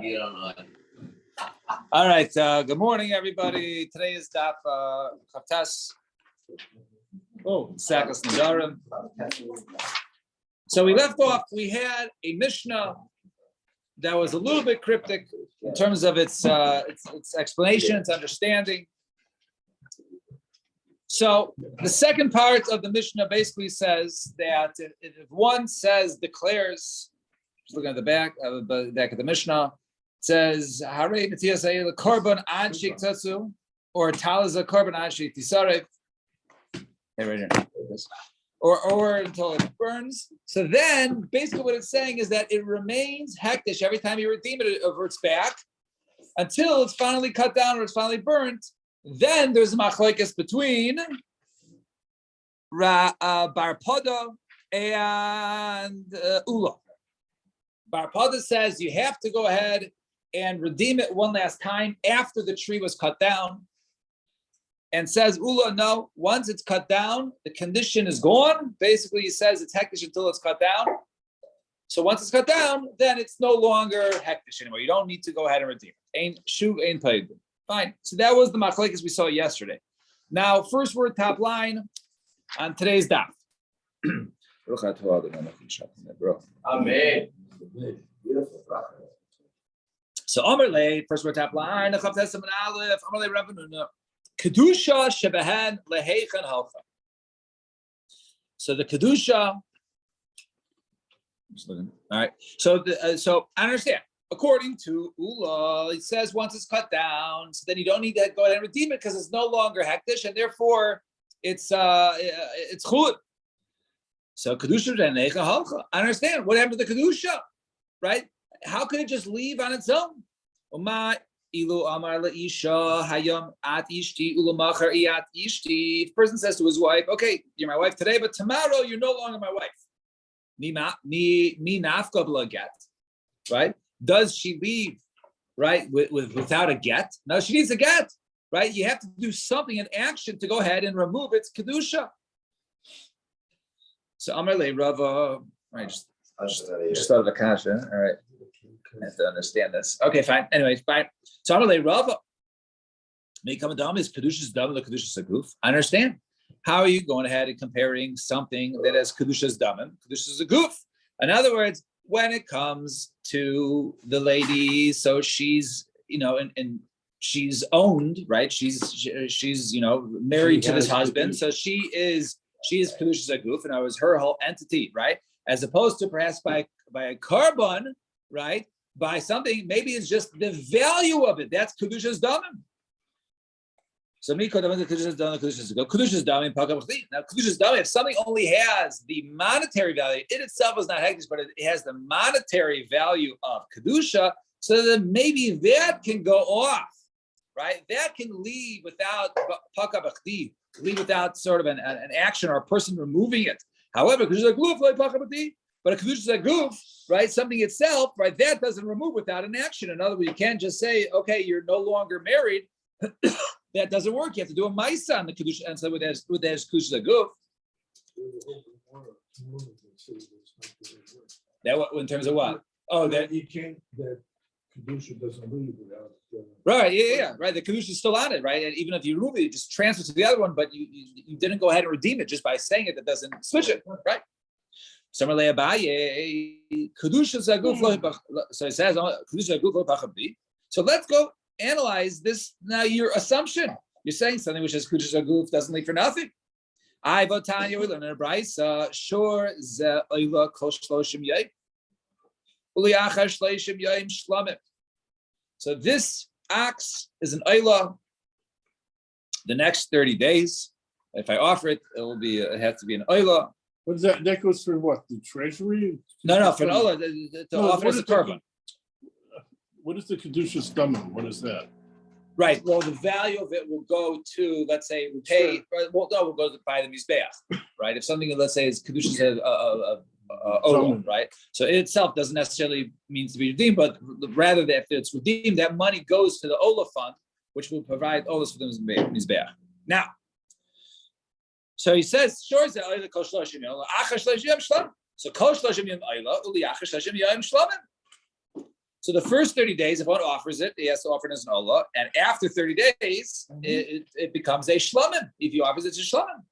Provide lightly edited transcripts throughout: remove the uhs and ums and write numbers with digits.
You don't know. All right. Good morning, everybody. Today is Daf Chavtas. Sakas Nadarim. So we left off. We had a Mishnah that was a little bit cryptic in terms of its explanation, its understanding. So the second part of the Mishnah basically says that if one declares, just looking at the back of the Mishnah, it says Hare B'tiyasei Korban Ad Sheiktsu or Talaza Korban Ad Sheiktisarek. Or until it burns. So then basically what it's saying is that it remains hektish every time you redeem it, it reverts back until it's finally cut down or it's finally burnt. Then there's a machlokes between Bar Pada and Ula. Bar Pada says you have to go ahead and redeem it one last time after the tree was cut down. And says Ula, no, once it's cut down, the condition is gone. Basically, he says it's hektish until it's cut down. So once it's cut down, then it's no longer hektish anymore. You don't need to go ahead and redeem it. Ain shuv, ain paid. Fine. So that was the machlokes we saw yesterday. Now, first word, top line on today's daf. Amen. So Amar Lei, first word, top line. Amar Lei Rabbanuna. Kedusha shebehen leheichen halcha. So the kedusha. All right. So I understand. According to Ula, it says once it's cut down, so then you don't need to go ahead and redeem it because it's no longer hektish, and therefore it's chulud. So kedusha leheichen halcha. I understand. What happened to the kedusha? Right? How could it just leave on its own? Ilu amar leisha hayom at ishti ulamachar iat ishti. If a person says to his wife, "Okay, you're my wife today, but tomorrow you're no longer my wife." Mi nafka bla get, right? Does she leave, right, without a get? No, she needs a get, right? You have to do something, an action, to go ahead and remove its kedusha. So amar le Rava, right? Just started the kasha, all right. I have to understand this. Okay, fine. Anyway, fine. So Amalei Rava may come down is Kedusha's dam and the Kedusha's aguf. I understand. How are you going ahead and comparing something that has Kedusha's dam and Kedusha's aguf? In other words, when it comes to the lady, so she's, and she's owned, right? She's married to this husband, so she is Kedusha's aguf, and I was her whole entity, right? As opposed to perhaps by a carbon, right? By something, maybe it's just the value of it. That's Kedusha's damim. So Kedusha's damim. Now Kedusha's damim, if something only has the monetary value, it itself is not hektish, but it has the monetary value of Kedusha, so then maybe that can go off, right? That can leave without leave without sort of an action or a person removing it. However, Kedusha's aguf like pakabati. But a kedusha's aguf, right? Something itself, right? That doesn't remove without an action. In other words, you can't just say, "Okay, you're no longer married." That doesn't work. You have to do a ma'isa on the kedusha, and so with that kedusha's aguf. That in terms of what? Oh, that you can't. That kedusha doesn't leave without. Right. Yeah. Right. The kedusha is still on it, right? And even if you remove it, you just transfer to the other one, but you didn't go ahead and redeem it just by saying it. That doesn't switch it, right? So it says, so let's go analyze this now. Your assumption, you're saying something which is Kedusha's aguf doesn't leave for nothing. I votanya, we learn in a brayso, sure ze oila kol shloshim yom uliachar shloshim yom shlamim. So this ox is an oila the next 30 days. If I offer it, it has to be an oila. What is that? That goes for what? The treasury? No, for an ola to offer as a korban. What is the kedusha's damim? What is that? Right. Well, the value of it will go to, let's say, we pay. Sure. We'll go to buy the mizbeach, right? If something, let's say, is kedusha's ola, right? So it itself doesn't necessarily mean to be redeemed, but rather that if it's redeemed, that money goes to the ola fund, which will provide olas for the mizbeach. Now. So he says, sure, So kol shlashim yom oila uliachar shlashim yom shlamim. So the first 30 days, if one offers it, he has to offer it as an olah, and after 30 days, it becomes a shlamim. If he offers it as a shlamim.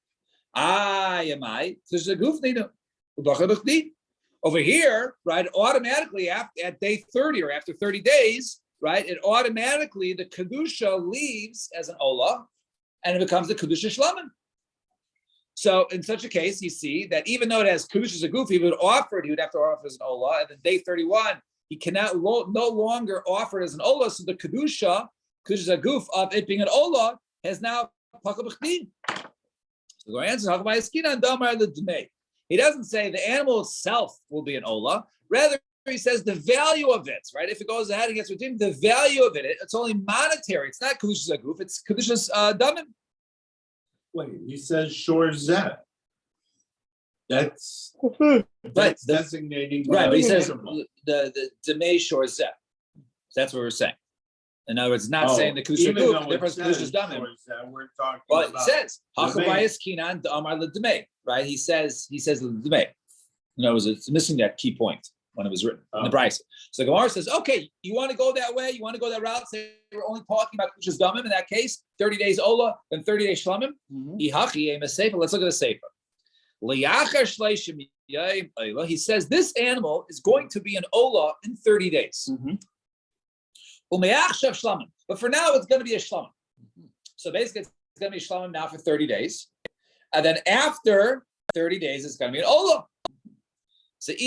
Yamai, there's a goof nida. Over here, right, automatically at day 30 or after 30 days, right, it automatically, the kedusha leaves as an olah, and it becomes a kedusha shlamim. So in such a case, you see that even though it has kedusha as a goof, he would offer it, he would have to offer it as an olah, and then day 31, he cannot no longer offer it as an olah, so the kedusha as a goof of it being an olah, has now pakal b'chdin. So the answer is, he doesn't say the animal itself will be an olah. Rather, he says the value of it, right? If it goes ahead and gets redeemed, the value of it, it's only monetary. It's not kedushas aguf, it's kedushas damim. Wait, he says shor zeh. That's designating. Right, but he says the demei shor zeh. That's what we're saying. In other words, not saying the kedushas aguf, the difference kedushas damim. We're talking But about. It says hachabayis kinan da'amar ledemei. Right? He says ledemei. In other words, it's missing that key point when it was written in the Brisa. So the Gemara says, okay, you want to go that way? You want to go that route? Say we're only talking about kedushas damim in that case, 30 days olah, then 30 days shlamim. Let's look at the sefer. He says this animal is going to be an olah in 30 days. But for now, it's going to be a shlamim. So basically, it's going to be shlamim now for 30 days. And then after 30 days, it's going to be an olah. So if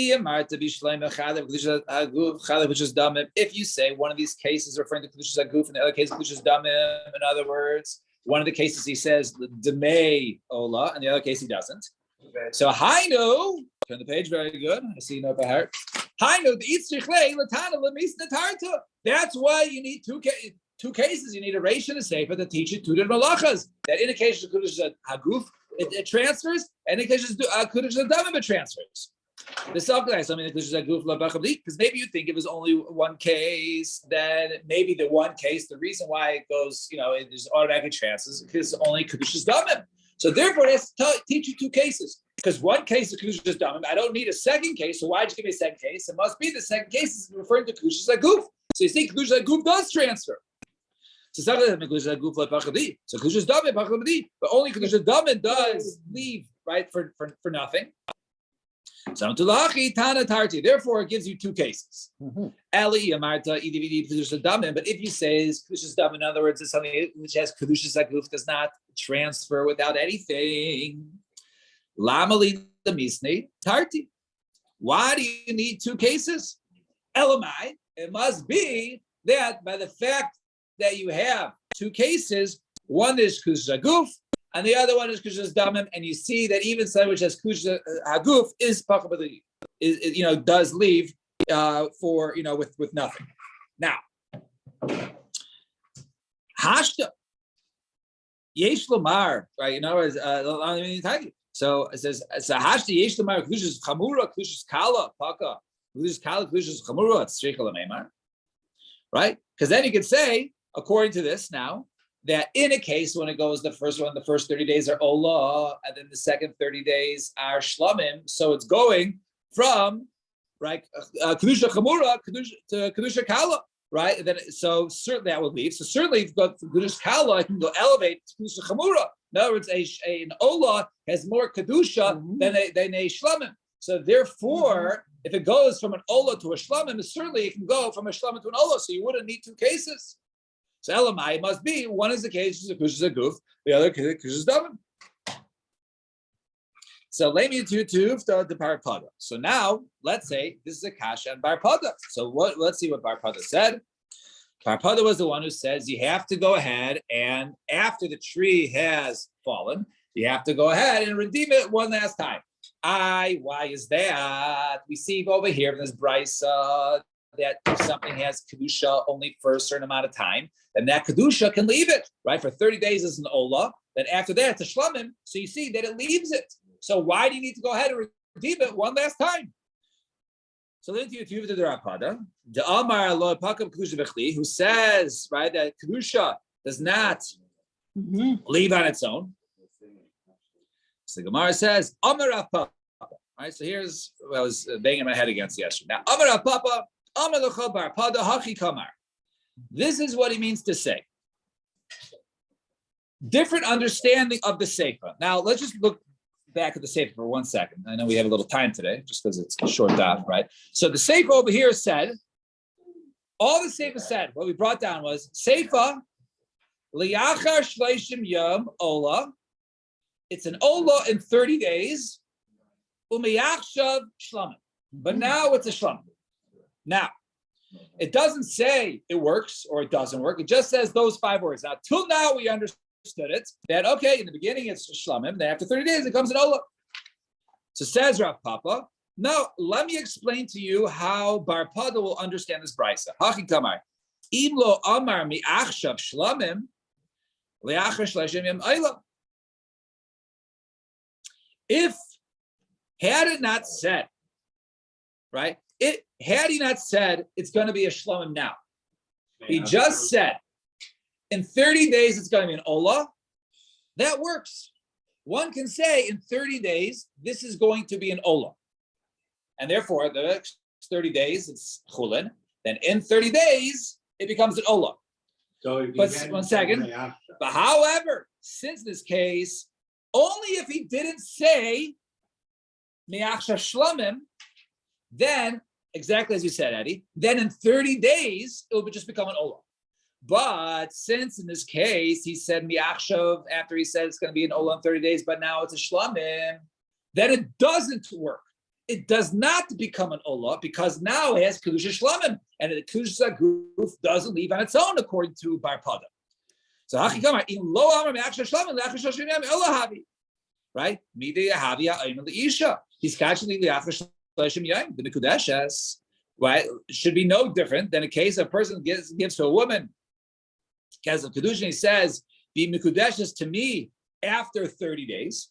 you say one of these cases referring to kedushas aguf and the other case kedushas damim, in other words, one of the cases he says demei olah, and the other case he doesn't. So Hainu, turn the page, very good. I see no heart. Hainu the itzrichlei latana lemis natarta. That's why you need two cases. You need a reish and a sefer to teach you two different malachas. That in the case of kedushas aguf, it transfers, and in the case of kedushas damim, it transfers. Because maybe you think it was only one case, then maybe the one case, the reason why it goes, it just automatically transfers because only kedushas damim. So therefore, it has to teach you two cases. Because one case is kedushas damim, I don't need a second case. So why'd you give me a second case? It must be the second case is referring to kedushas aguf. So you see, kedushas aguf does transfer. So kedushas damim, but only kedushas damim does leave, right, for nothing. Therefore, it gives you two cases. But if you say kedushas damim, in other words, it's something which has kedushas aguf, does not transfer without anything. Why do you need two cases? Elamai, it must be that by the fact that you have two cases, one is kedushas aguf, and the other one is kedushas damim, and you see that even something which has kedushas aguf is pakabadi, does leave for with nothing. Now, hashta yesh lomar, right? In other words, so it says hashta yesh lomar kedushas chamura, kedushas kala paka, kedushas kala, kedushas chamura. It's sheikhal ameimar, right? Because then you could say, according to this now, that in a case when it goes the first 30 days are olah, and then the second 30 days are shlamim. So it's going from right kedusha chamura to kedusha kala, right? And then so certainly that would leave. So certainly if you go from kedusha kala, I can go elevate to kedusha chamura. In other words, an olah has more kedusha than a shlamim. So therefore, if it goes from an olah to a shlamim, certainly it can go from a shlamim to an olah. So you wouldn't need two cases. So Elamai must be one is the case of kedushas aguf, the other kedushas damim. So lemi tutuv the Barpada. So now let's say this is a kasha and Barpada. So let's see what Barpada said. Barpada was the one who says you have to go ahead and after the tree has fallen, you have to go ahead and redeem it one last time. Why is that? We see over here in this brisa that if something has kedusha only for a certain amount of time, then that kedusha can leave it, right? For 30 days is an olah. Then after that, it's a shlamim. So you see that it leaves it. So why do you need to go ahead and redeem it one last time? So then you to the Rapada, the Amar lo pakam kedusha bechli, who says, right, that kedusha does not leave on its own. So the Gemara says, Amar Rav Papa. All right, so here's what I was banging my head against yesterday. Now, Amar Papa, Amar Lechabar, Pada Hachi Kamar. This is what he means to say. Different understanding of the Seifa. Now, let's just look back at the Seifa for 1 second. I know we have a little time today, just because it's a short daf, right? So the Seifa over here said, all the Seifa said, what we brought down was, Seifa, Liyachar Shleishim Yom Ola. It's an Ola in 30 days. Umeyachshav Shlamim. But now it's a Shlamim. Now, it doesn't say it works or it doesn't work. It just says those 5 words. Now, till now, we understood it, that, okay, in the beginning, it's Shlamim. Then after 30 days, it comes an Ola. So says Rav Papa, no, let me explain to you how Bar Pada will understand this brisa. Hachi Kamar. Im lo amar mi'achshav Shlamim, li'achar Shleishim Yom Ola. If had it not said, right? Had he not said it's going to be a shlamim now, he just said in 30 days it's going to be an ola. That works. One can say in 30 days this is going to be an ola, and therefore the next 30 days it's chulin. Then in 30 days it becomes an ola. So But 1 second. But however, since this case, only if he didn't say mi'achshav shlamim, then exactly as you said, Eddie, then in 30 days it will just become an ola. But since in this case he said mi'achshav after he said it's going to be an ola in 30 days, but now it's a shlamim, then it doesn't work. It does not become an ola because now it has kedusha shlamim, and the kedusha guf doesn't leave on its own according to Bar Pada. So hachi kamar in lo amar mi'achshav shlamim le'achar shloshim yom ola havi, right? Midei havi ha'ayim le'isha. He's catching the le'achar shloshim yom the mikudeshes, right? Should be no different than a case a person gives to a woman. Because of kedusha, he says be mikudeshes to me after 30 days.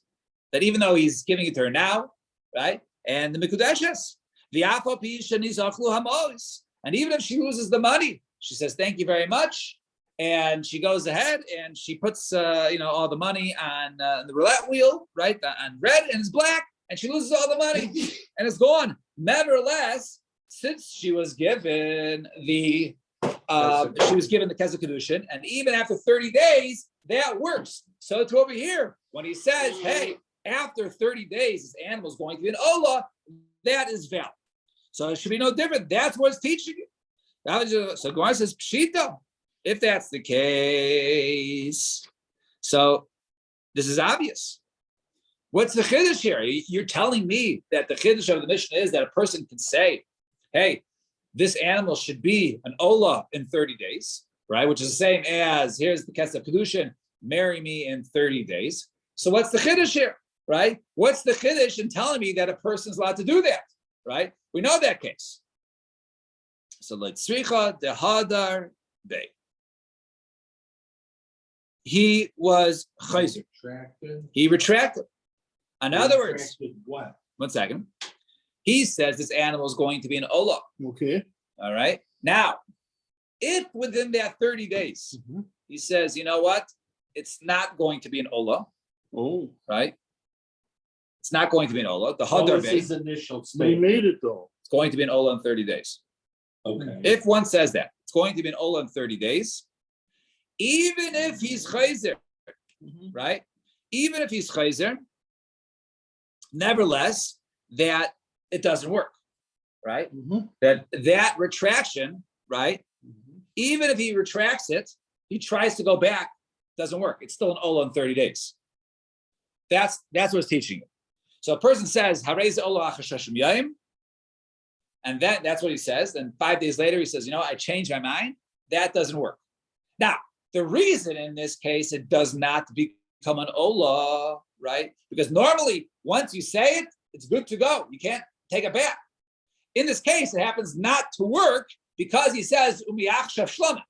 That even though he's giving it to her now, right? And the mikudeshes, the apapi shenizachlu hamos, and even if she loses the money, she says thank you very much, and she goes ahead and she puts all the money on the roulette wheel, right, on red, and it's black, and she loses all the money and it's gone. Nevertheless, since she was given the kesef kedushin, and even after 30 days that works. So to over here when he says, hey, after 30 days, this animal is going to be an ola, that is valid. So it should be no different. That's what it's teaching you. So Gemara says, pshita, if that's the case. So this is obvious. What's the chiddush here? You're telling me that the chiddush of the Mishnah is that a person can say, hey, this animal should be an ola in 30 days, right? Which is the same as, here's the kesef kedushin, marry me in 30 days. So what's the chiddush here? Right? What's the chiddush in telling me that a person's allowed to do that? Right? We know that case. So let's tzricha dehadar bay. He was chayzer. He retracted. In other words, what? 1 second. He says this animal is going to be an ola. Okay. All right. Now, if within that 30 days he says, you know what, it's not going to be an ola. Oh, Right? It's not going to be an ola. The What hadar was bay, his initial they statement? made it though. it's going to be an ola in 30 days. Okay. If one says that, it's going to be an ola in 30 days, even if he's chayzer, right? Even if he's chayzer, nevertheless, that it doesn't work, right? That retraction, right? Even if he retracts it, he tries to go back, doesn't work. It's still an ola in 30 days. That's what it's teaching you. So a person says, Harez ola achashashim yaim, and that's what he says. Then 5 days later, he says, I changed my mind. That doesn't work. Now, the reason in this case it does not become an ola, right? Because normally, once you say it, it's good to go. You can't take it back. In this case, it happens not to work because he says, Umiachshav shlamim.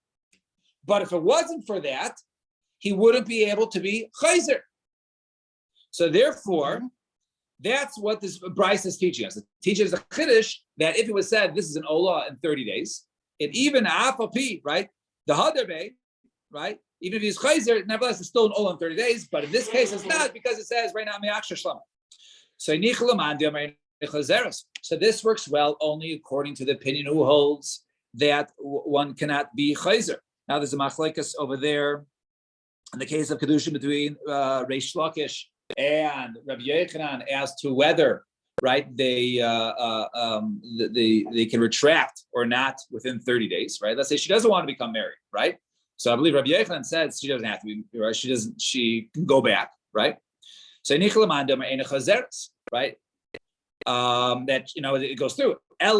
But if it wasn't for that, he wouldn't be able to be chayzer. So therefore, that's what this Bryce is teaching us. It teaches a chiddush that if it was said this is an ola in 30 days, and even afapi, right, the hadar bay, right, even if he's chayzer, nevertheless it's still an ola in 30 days. But in this case, it's not because it says right now mi'achshav shlamim. So So this works well only according to the opinion who holds that one cannot be chayzer. Now there's a machlekes over there in the case of kedusha between Reish Lakish and Rabbi Yochanan as to whether they can retract or not within 30 days. Right. Let's say she doesn't want to become married. Right. So I believe Rabbi Yochanan says she doesn't have to be, right? She can go back, right? So right? That it goes through. But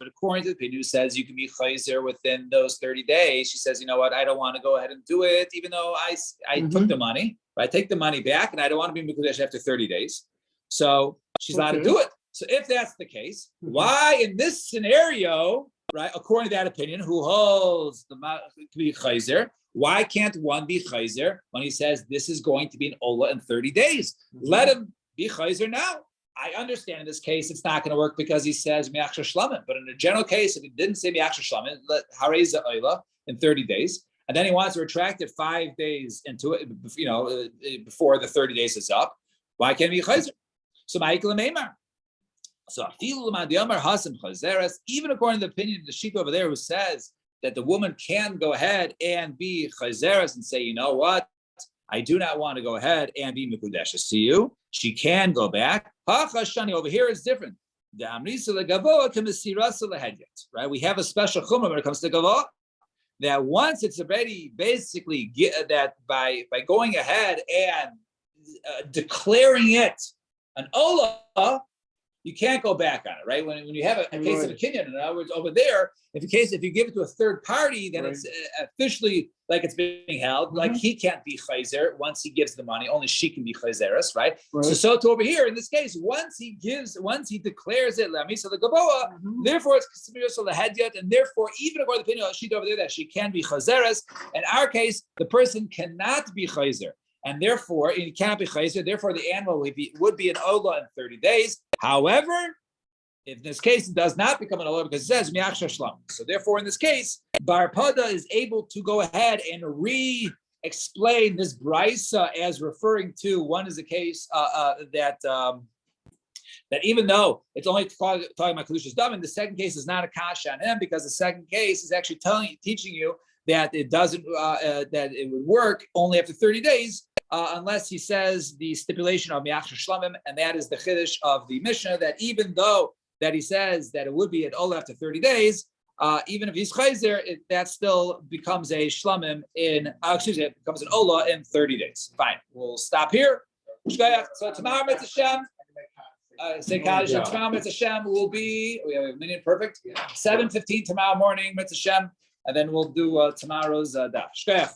according to the opinion who says you can be chayzer within those 30 days, she says, you know what, I don't want to go ahead and do it, even though I took the money, right? Take the money back, and I don't want to be mikudesh after 30 days. So she's allowed to do it. So if that's the case, why in this scenario, right, according to that opinion, who holds the to be chayzer, why can't one be chayzer when he says this is going to be an ola in 30 days? Let him be chayzer now. I understand in this case it's not going to work because he says mi'achshar shlamim. But in a general case, if he didn't say mi'achshar shlamim, let harei ola in 30 days, and then he wants to retract it 5 days into it, before the 30 days is up, why can't he be chayzer? So Ma'ikel Meimar. So even according to the opinion of the sheep over there who says that the woman can go ahead and be chayzeres and say, you know what, I do not want to go ahead and be mikudesh. See you. She can go back. Over here is different. Right? We have a special chumrah when it comes to gavoah, that once it's already basically that by going ahead and declaring it an olah, you can't go back on it, right? When you have a case of a kinyan, in other words, over there, if you give it to a third party, then it's officially like it's being held. Like he can't be chayzer once he gives the money. Only she can be chayzeres, right? So to over here in this case, once he declares it lamisa the gaboa, therefore it's considered the hedyot, and therefore even according to the opinion of sheet over there that she can be chayzeres. In our case, the person cannot be chayzer. And therefore, it cannot be chayzer. Therefore, the animal would be an ola in 30 days. However, in this case, it does not become an ola because it says mi'achshar shlam. So therefore, in this case, Bar Pada is able to go ahead and re-explain this brisa as referring to one is a case that even though it's only talking about kedushas damim, the second case is not a kasha on him because the second case is actually teaching you that it doesn't that it would work only after 30 days. Unless he says the stipulation of mi'achshar shlamim, and that is the chiddush of the Mishnah, that even though that he says that it would be an olah after 30 days, even if he's chayzer, that still becomes a shlamim it becomes an olah in 30 days. Fine, we'll stop here. So tomorrow, Mitzvah Shem, say Kaddish, tomorrow, Mitzvah Shem will be, we have a minute, perfect, 7:15 tomorrow morning, Mitzvah Shem, and then we'll do tomorrow's daf. Shkoyach.